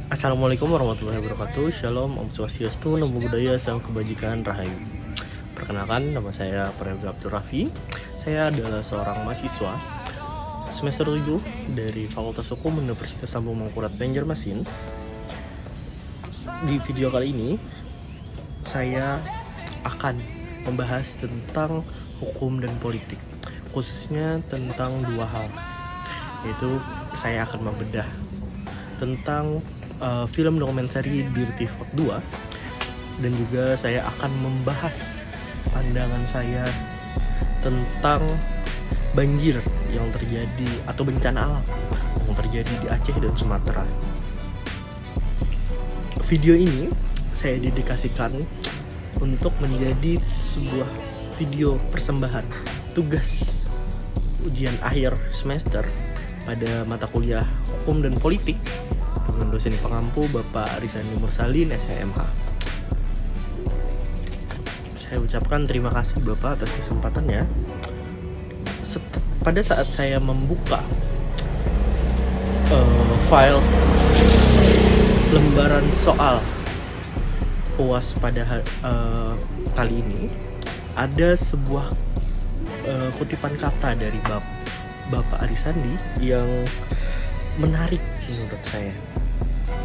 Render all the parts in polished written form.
Assalamualaikum warahmatullahi wabarakatuh. Shalom, Om Swastiastu, Namo Buddhaya, Salam Kebajikan, Rahayu. Perkenalkan, nama saya Prayoga Abdul Raffi. Saya adalah seorang mahasiswa semester 7 dari Fakultas Hukum Universitas Sambung Mangkurat Banjarmasin. Di video kali ini, saya akan membahas tentang hukum dan politik, khususnya tentang dua hal, yaitu saya akan membedah tentang film dokumenter Dirty Vote 2, dan juga saya akan membahas pandangan saya tentang banjir yang terjadi atau bencana alam yang terjadi di Aceh dan Sumatera. Video ini saya dedikasikan untuk menjadi sebuah video persembahan tugas ujian akhir semester pada mata kuliah Hukum dan Politik dengan dosen pengampu Bapak Arisandi Mursalin, SMH. Saya ucapkan terima kasih Bapak atas kesempatannya. Pada saat saya membuka file lembaran soal UAS pada kali ini, ada sebuah kutipan kata dari Bapak Arisandi yang menarik menurut saya.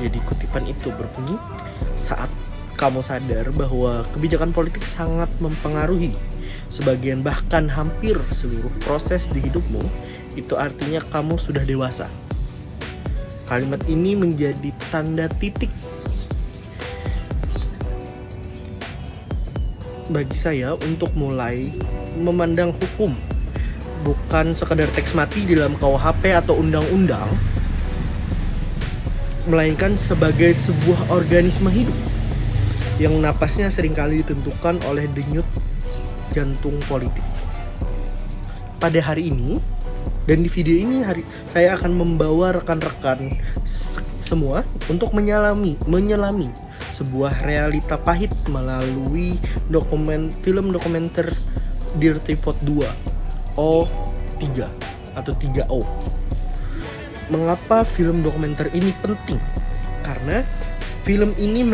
Jadi kutipan itu berbunyi, saat kamu sadar bahwa kebijakan politik sangat mempengaruhi sebagian bahkan hampir seluruh proses di hidupmu, itu artinya kamu sudah dewasa. Kalimat ini menjadi tanda titik bagi saya untuk mulai memandang hukum bukan sekadar teks mati di dalam KUHP atau undang-undang, melainkan sebagai sebuah organisme hidup yang napasnya seringkali ditentukan oleh denyut jantung politik. Pada hari ini dan di video ini saya akan membawa rekan-rekan semua untuk menyelami sebuah realita pahit melalui film dokumenter Dirty Vote 2 O3 atau 3O. Mengapa film dokumenter ini penting? Karena film ini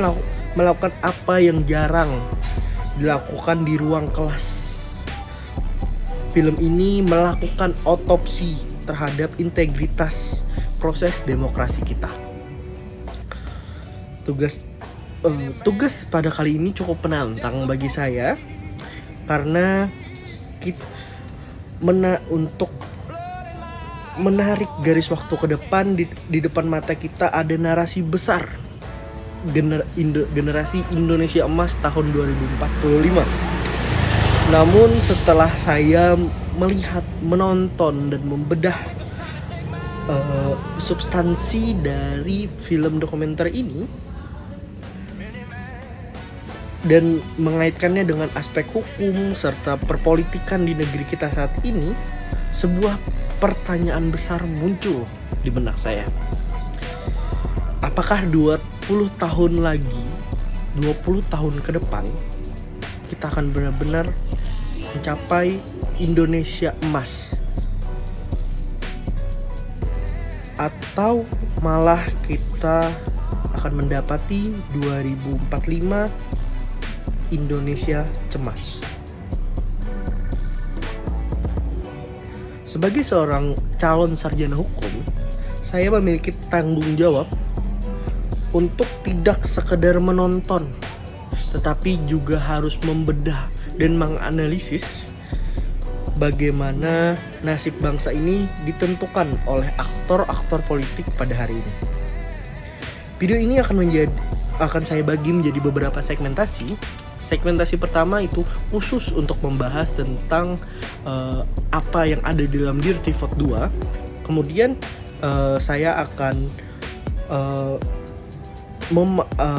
melakukan apa yang jarang dilakukan di ruang kelas. Film ini melakukan otopsi terhadap integritas proses demokrasi kita. Tugas pada kali ini cukup menantang bagi saya karena untuk menarik garis waktu ke depan, di depan mata kita ada narasi besar generasi Indonesia Emas tahun 2045. Namun setelah saya melihat, menonton dan membedah substansi dari film dokumenter ini dan mengaitkannya dengan aspek hukum serta perpolitikan di negeri kita saat ini, sebuah pertanyaan besar muncul di benak saya. Apakah 20 tahun lagi, 20 tahun ke depan, kita akan benar-benar mencapai Indonesia emas? Atau malah kita akan mendapati 2045 Indonesia cemas? Sebagai seorang calon sarjana hukum, saya memiliki tanggung jawab untuk tidak sekedar menonton, tetapi juga harus membedah dan menganalisis bagaimana nasib bangsa ini ditentukan oleh aktor-aktor politik pada hari ini. Video ini akan saya bagi menjadi beberapa segmentasi. Segmentasi pertama itu khusus untuk membahas tentang apa yang ada di dalam Dirty Vote 2. Kemudian saya akan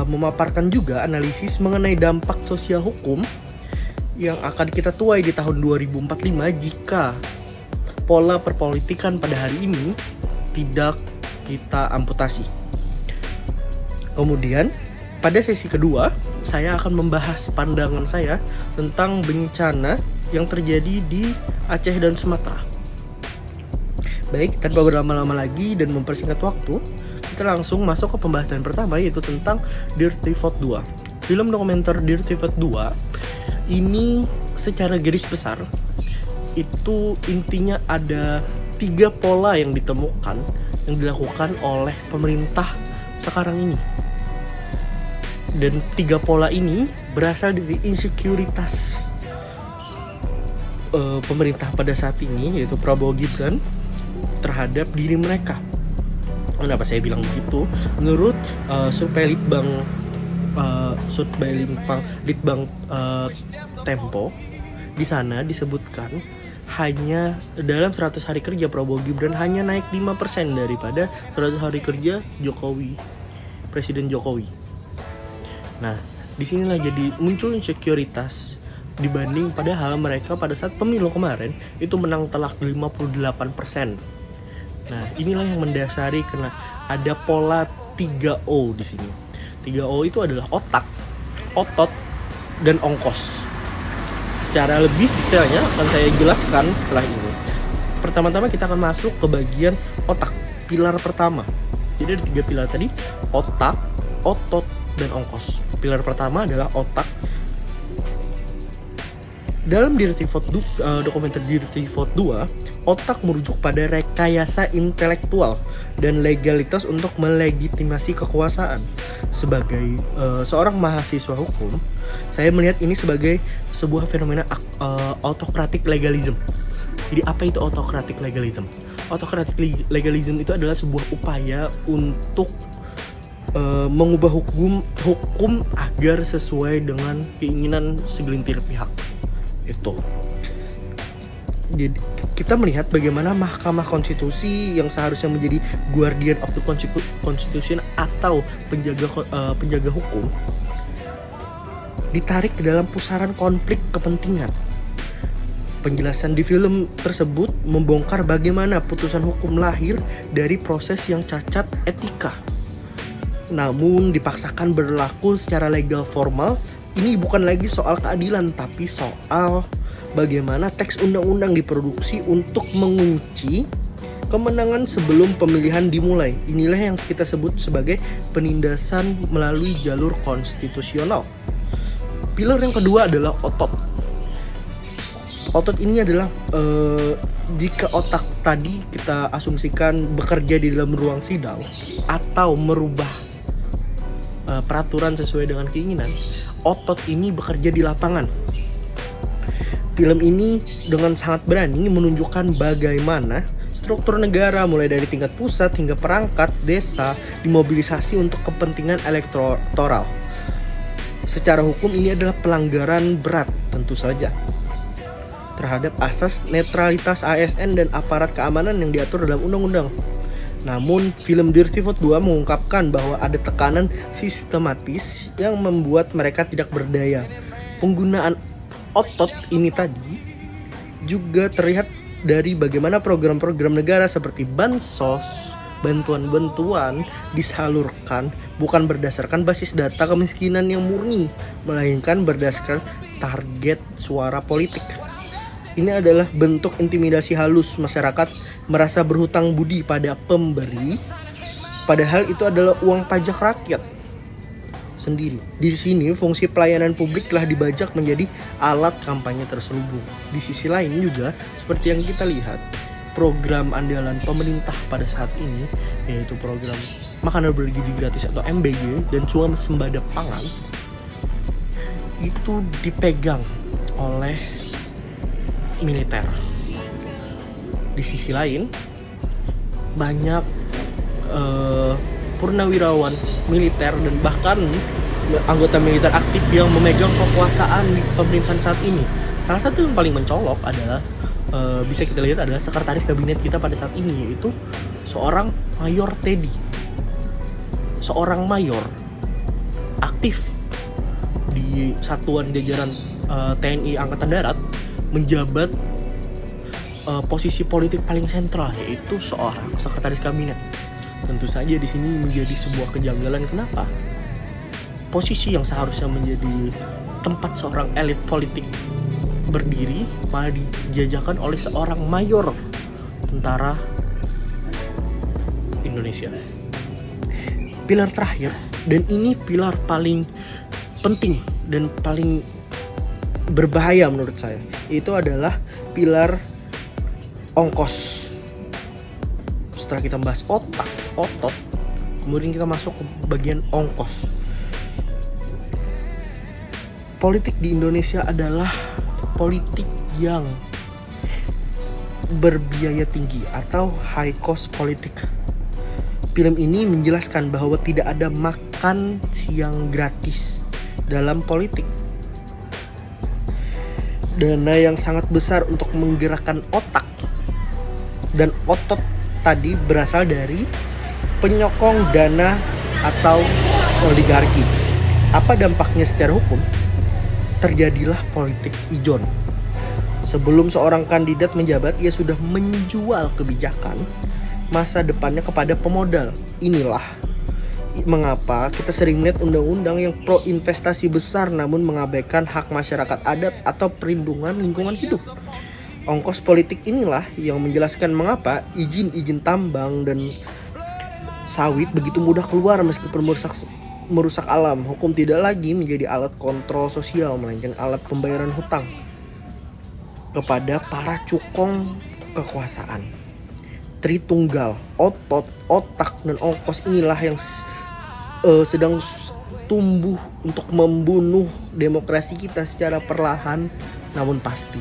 memaparkan juga analisis mengenai dampak sosial hukum yang akan kita tuai di tahun 2045 jika pola perpolitikan pada hari ini tidak kita amputasi. Kemudian pada sesi kedua, saya akan membahas pandangan saya tentang bencana yang terjadi di Aceh dan Sumatera. Baik, tanpa berlama-lama lagi dan mempersingkat waktu, kita langsung masuk ke pembahasan pertama, yaitu tentang Dirty Vote 2. Film dokumenter Dirty Vote 2 ini secara garis besar itu intinya ada 3 pola yang ditemukan, yang dilakukan oleh pemerintah sekarang ini. Dan 3 pola ini berasal dari insekuritas pemerintah pada saat ini, yaitu Prabowo Gibran, terhadap diri mereka. Kenapa saya bilang begitu? Menurut Survei Litbang Tempo, di sana disebutkan hanya dalam 100 hari kerja Prabowo Gibran hanya naik 5% daripada 100 hari kerja Presiden Jokowi. Nah, disinilah jadi muncul insekuritas, dibanding padahal mereka pada saat pemilu kemarin itu menang telak 58%. Nah, inilah yang mendasari karena ada pola 3O di sini. 3O itu adalah otak, otot, dan ongkos. Secara lebih detailnya akan saya jelaskan setelah ini. Pertama-tama kita akan masuk ke bagian otak, pilar pertama. Jadi ada 3 pilar tadi, otak, otot, dan ongkos. Pilar pertama adalah otak. Dalam dokumenter Dirty Vote 2, otak merujuk pada rekayasa intelektual dan legalitas untuk melegitimasi kekuasaan. Sebagai seorang mahasiswa hukum, saya melihat ini sebagai sebuah fenomena autocratic legalism. Jadi apa itu autocratic legalism? Autocratic legalism itu adalah sebuah upaya untuk mengubah hukum agar sesuai dengan keinginan segelintir pihak. Itu. Jadi kita melihat bagaimana Mahkamah Konstitusi yang seharusnya menjadi guardian of the constitution atau penjaga hukum ditarik ke dalam pusaran konflik kepentingan. Penjelasan di film tersebut membongkar bagaimana putusan hukum lahir dari proses yang cacat etika, namun dipaksakan berlaku secara legal formal. Ini bukan lagi soal keadilan, tapi soal bagaimana teks undang-undang diproduksi untuk mengunci kemenangan sebelum pemilihan dimulai. Inilah yang kita sebut sebagai penindasan melalui jalur konstitusional. Pilar yang kedua adalah otot. Otot ini adalah jika otak tadi kita asumsikan bekerja di dalam ruang sidang atau merubah peraturan sesuai dengan keinginan, otot ini bekerja di lapangan. Film ini dengan sangat berani menunjukkan bagaimana struktur negara mulai dari tingkat pusat hingga perangkat desa dimobilisasi untuk kepentingan elektoral. Secara hukum ini adalah pelanggaran berat tentu saja terhadap asas netralitas ASN dan aparat keamanan yang diatur dalam undang-undang. Namun, film Dirty Vote 2 mengungkapkan bahwa ada tekanan sistematis yang membuat mereka tidak berdaya. Penggunaan otot ini tadi juga terlihat dari bagaimana program-program negara seperti bansos, bantuan-bantuan disalurkan bukan berdasarkan basis data kemiskinan yang murni, melainkan berdasarkan target suara politik. Ini adalah bentuk intimidasi halus masyarakat merasa berhutang budi pada pemberi, padahal itu adalah uang pajak rakyat sendiri. Di sini fungsi pelayanan publik telah dibajak menjadi alat kampanye terselubung. Di sisi lain juga seperti yang kita lihat, program andalan pemerintah pada saat ini yaitu program makanan bergizi gratis atau MBG dan swasembada pangan itu dipegang oleh militer. Di sisi lain banyak purnawirawan militer dan bahkan anggota militer aktif yang memegang kekuasaan di pemerintahan saat ini. Salah satu yang paling mencolok adalah bisa kita lihat adalah sekretaris kabinet kita pada saat ini, yaitu seorang Mayor Teddy. Seorang mayor aktif di satuan jajaran TNI Angkatan Darat, menjabat posisi politik paling sentral, yaitu seorang sekretaris kabinet. Tentu saja di sini menjadi sebuah kejanggalan. Kenapa posisi yang seharusnya menjadi tempat seorang elit politik berdiri malah dijajakan oleh seorang mayor tentara Indonesia. pilar terakhir, dan ini pilar paling penting dan paling berbahaya menurut saya, itu adalah pilar ongkos. Setelah kita bahas otot, kemudian kita masuk ke bagian ongkos. Politik di Indonesia adalah politik yang berbiaya tinggi atau high cost politik. Film ini menjelaskan bahwa tidak ada makan siang gratis dalam politik. Dana yang sangat besar untuk menggerakkan otak dan otot tadi berasal dari penyokong dana atau oligarki. Apa dampaknya secara hukum? Terjadilah politik ijon. Sebelum seorang kandidat menjabat, ia sudah menjual kebijakan masa depannya kepada pemodal. Inilah mengapa kita sering melihat undang-undang yang pro investasi besar namun mengabaikan hak masyarakat adat atau perlindungan lingkungan hidup. Ongkos politik inilah yang menjelaskan mengapa izin tambang dan sawit begitu mudah keluar meskipun merusak alam. Hukum tidak lagi menjadi alat kontrol sosial, melainkan alat pembayaran hutang kepada para cukong kekuasaan. Tritunggal, otot, otak, dan ongkos inilah yang sedang tumbuh untuk membunuh demokrasi kita secara perlahan namun pasti,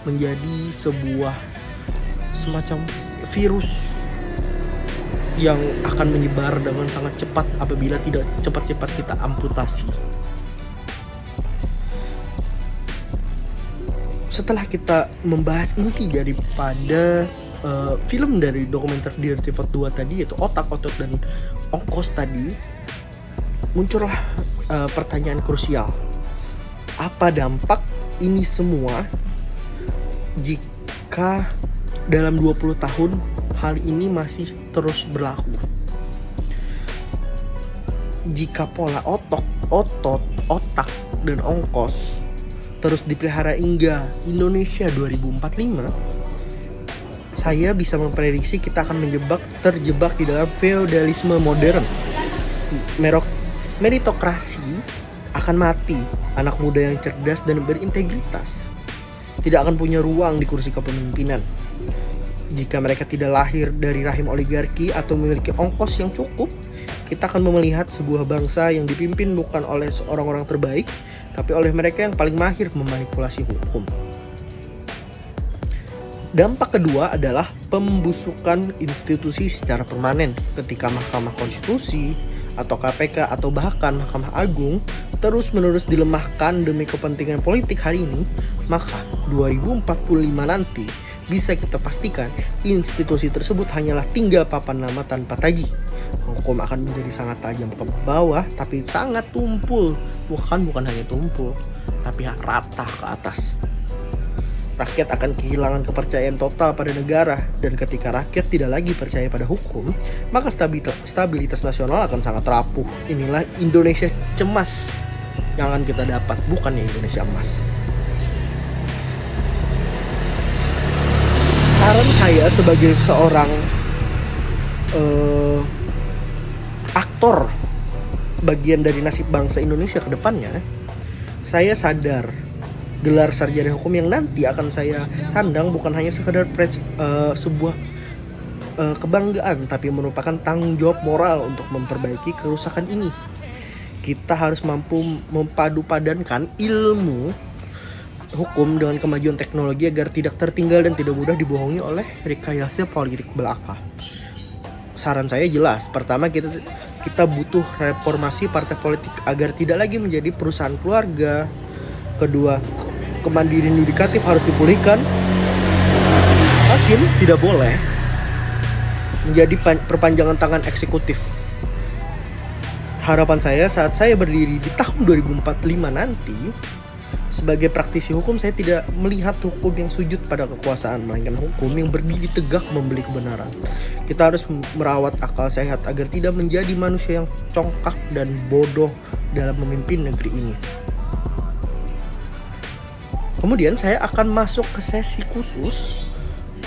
menjadi sebuah semacam virus yang akan menyebar dengan sangat cepat apabila tidak cepat-cepat kita amputasi. Setelah kita membahas inti daripada film dari dokumenter Dirty Vote 2 tadi, yaitu otak, otot, dan ongkos tadi, muncullah pertanyaan krusial. Apa dampak ini semua jika dalam 20 tahun hal ini masih terus berlaku? Jika pola otot, otak, dan ongkos terus dipelihara hingga Indonesia 2045, saya bisa memprediksi kita akan terjebak di dalam feodalisme modern. Meritokrasi akan mati. Anak muda yang cerdas dan berintegritas tidak akan punya ruang di kursi kepemimpinan. Jika mereka tidak lahir dari rahim oligarki atau memiliki ongkos yang cukup, kita akan melihat sebuah bangsa yang dipimpin bukan oleh orang-orang terbaik, tapi oleh mereka yang paling mahir memanipulasi hukum. Dampak kedua adalah pembusukan institusi secara permanen. Ketika Mahkamah Konstitusi atau KPK atau bahkan Mahkamah Agung terus-menerus dilemahkan demi kepentingan politik hari ini, maka 2045 nanti bisa kita pastikan institusi tersebut hanyalah tinggal papan nama tanpa taji. Hukum akan menjadi sangat tajam ke bawah, tapi sangat tumpul. Bukan hanya tumpul, tapi rata ke atas. Rakyat akan kehilangan kepercayaan total pada negara, dan ketika rakyat tidak lagi percaya pada hukum, maka stabilitas nasional akan sangat rapuh. Inilah Indonesia cemas yang akan kita dapat, bukannya Indonesia emas. Saran saya sebagai seorang aktor bagian dari nasib bangsa Indonesia ke depannya, saya sadar gelar sarjana hukum yang nanti akan saya sandang bukan hanya sekedar sebuah kebanggaan, tapi merupakan tanggung jawab moral untuk memperbaiki kerusakan ini. Kita harus mampu memadupadankan ilmu hukum dengan kemajuan teknologi agar tidak tertinggal dan tidak mudah dibohongi oleh rekayasa politik belaka. Saran saya jelas. Pertama, kita butuh reformasi partai politik agar tidak lagi menjadi perusahaan keluarga. Kedua, kemandirian yudikatif harus dipulihkan. Hakim tidak boleh menjadi perpanjangan tangan eksekutif. Harapan saya saat saya berdiri di tahun 2045 nanti, sebagai praktisi hukum, saya tidak melihat hukum yang sujud pada kekuasaan, melainkan hukum yang berdiri tegak membeli kebenaran. Kita harus merawat akal sehat agar tidak menjadi manusia yang congkak dan bodoh dalam memimpin negeri ini. Kemudian saya akan masuk ke sesi khusus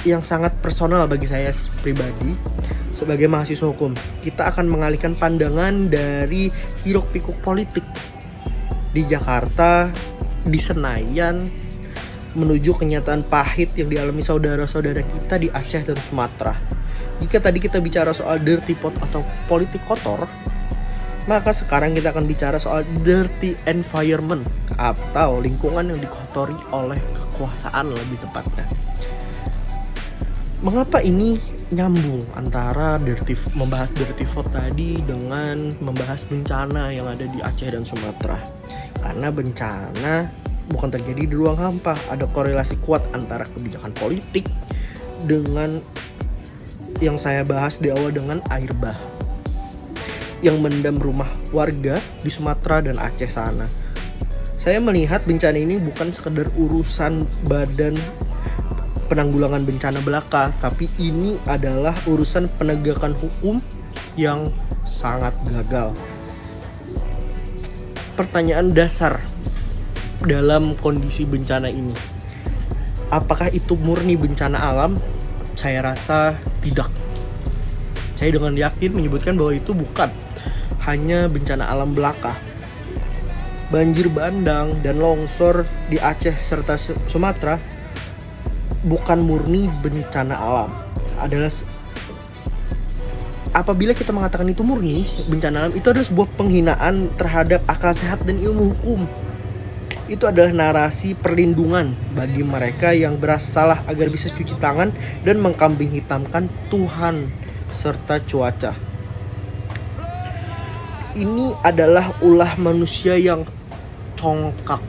yang sangat personal bagi saya pribadi, sebagai mahasiswa hukum, kita akan mengalihkan pandangan dari hiruk-pikuk politik di Jakarta, di Senayan, menuju kenyataan pahit yang dialami saudara-saudara kita di Aceh dan Sumatera. Jika tadi kita bicara soal dirty pot atau politik kotor, maka sekarang kita akan bicara soal dirty environment atau lingkungan yang dikotori oleh kekuasaan lebih tepatnya. Mengapa ini nyambung antara membahas dirty vote tadi dengan membahas bencana yang ada di Aceh dan Sumatera? Karena bencana bukan terjadi di ruang hampa, ada korelasi kuat antara kebijakan politik dengan yang saya bahas di awal dengan air bah yang mendam rumah warga di Sumatera dan Aceh sana. Saya melihat bencana ini bukan sekedar urusan badan penanggulangan bencana belaka, tapi ini adalah urusan penegakan hukum yang sangat gagal. Pertanyaan dasar dalam kondisi bencana ini, apakah itu murni bencana alam? Saya rasa tidak. Saya dengan yakin menyebutkan bahwa itu bukan hanya bencana alam belaka. Banjir bandang dan longsor di Aceh serta Sumatera bukan murni bencana alam. Apabila kita mengatakan itu murni bencana alam, itu adalah sebuah penghinaan terhadap akal sehat dan ilmu hukum. Itu adalah narasi perlindungan bagi mereka yang bersalah agar bisa cuci tangan dan mengkambing hitamkan Tuhan serta cuaca. Ini adalah ulah manusia yang congkak,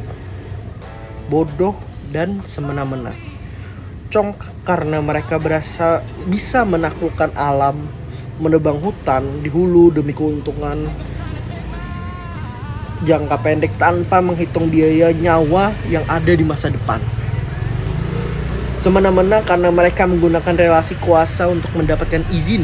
bodoh dan semena-mena. Congkak karena mereka bisa menaklukkan alam, menebang hutan di hulu demi keuntungan jangka pendek tanpa menghitung biaya nyawa yang ada di masa depan. Semena-mena karena mereka menggunakan relasi kuasa untuk mendapatkan izin.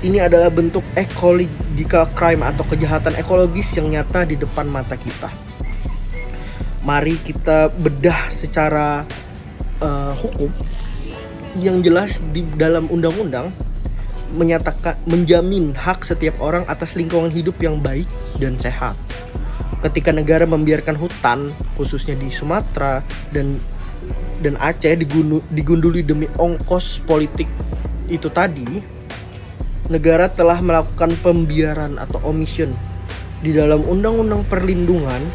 Ini adalah bentuk ecological crime atau kejahatan ekologis yang nyata di depan mata kita. Mari kita bedah secara hukum yang jelas di dalam undang-undang menyatakan menjamin hak setiap orang atas lingkungan hidup yang baik dan sehat. Ketika negara membiarkan hutan, khususnya di Sumatera dan Aceh digunduli demi ongkos politik itu tadi, negara telah melakukan pembiaran atau omission. Di dalam Undang-Undang Perlindungan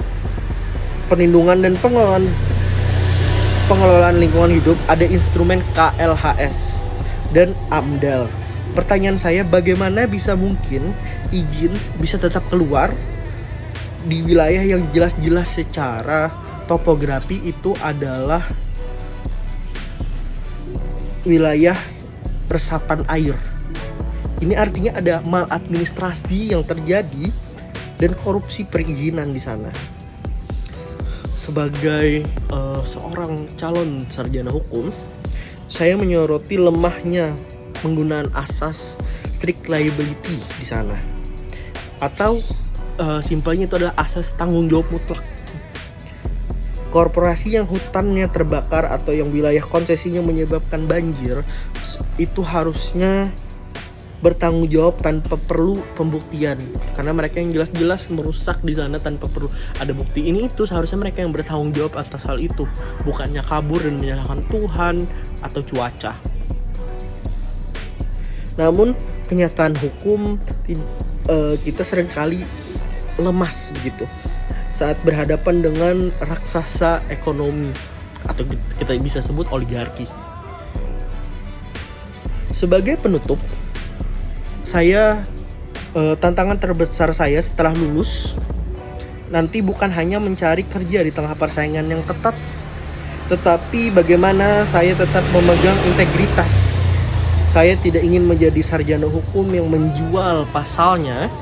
dan Pengelolaan Lingkungan Hidup ada instrumen KLHS dan AMDAL. Pertanyaan saya, bagaimana bisa mungkin izin bisa tetap keluar di wilayah yang jelas-jelas secara topografi itu adalah wilayah resapan air? Ini artinya ada maladministrasi yang terjadi dan korupsi perizinan di sana. Sebagai seorang calon sarjana hukum, saya menyoroti lemahnya penggunaan asas strict liability di sana, atau simpelnya itu adalah asas tanggung jawab mutlak. Korporasi yang hutannya terbakar atau yang wilayah konsesinya menyebabkan banjir itu harusnya bertanggung jawab tanpa perlu pembuktian, karena mereka yang jelas-jelas merusak di sana tanpa perlu ada bukti. Ini itu seharusnya mereka yang bertanggung jawab atas hal itu, bukannya kabur dan menyalahkan Tuhan atau cuaca. Namun kenyataan hukum kita seringkali lemas begitu saat berhadapan dengan raksasa ekonomi atau kita bisa sebut oligarki. Sebagai penutup, tantangan terbesar saya setelah lulus nanti bukan hanya mencari kerja di tengah persaingan yang ketat, tetapi bagaimana saya tetap memegang integritas. Saya tidak ingin menjadi sarjana hukum yang menjual pasalnya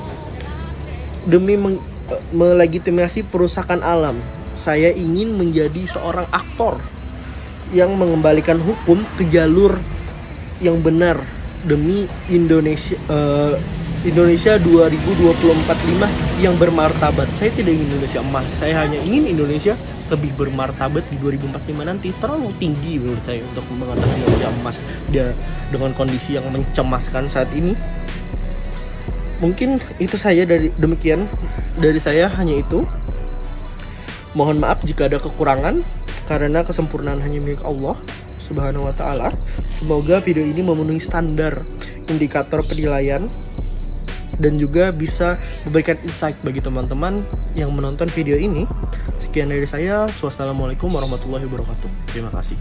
demi melegitimasi perusakan alam. Saya ingin menjadi seorang aktor yang mengembalikan hukum ke jalur yang benar demi Indonesia 2024-5 yang bermartabat. Saya tidak ingin Indonesia emas, saya hanya ingin Indonesia lebih bermartabat di 2045 nanti terlalu tinggi menurut saya untuk mengatakan harga emas dengan kondisi yang mencemaskan saat ini. Mungkin itu saya demikian dari saya, hanya itu. Mohon maaf jika ada kekurangan, karena kesempurnaan hanya milik Allah Subhanahu wa Ta'ala. Semoga video ini memenuhi standar indikator penilaian dan juga bisa memberikan insight bagi teman-teman yang menonton video ini. Sekian dari saya. Wassalamualaikum warahmatullahi wabarakatuh. Terima kasih.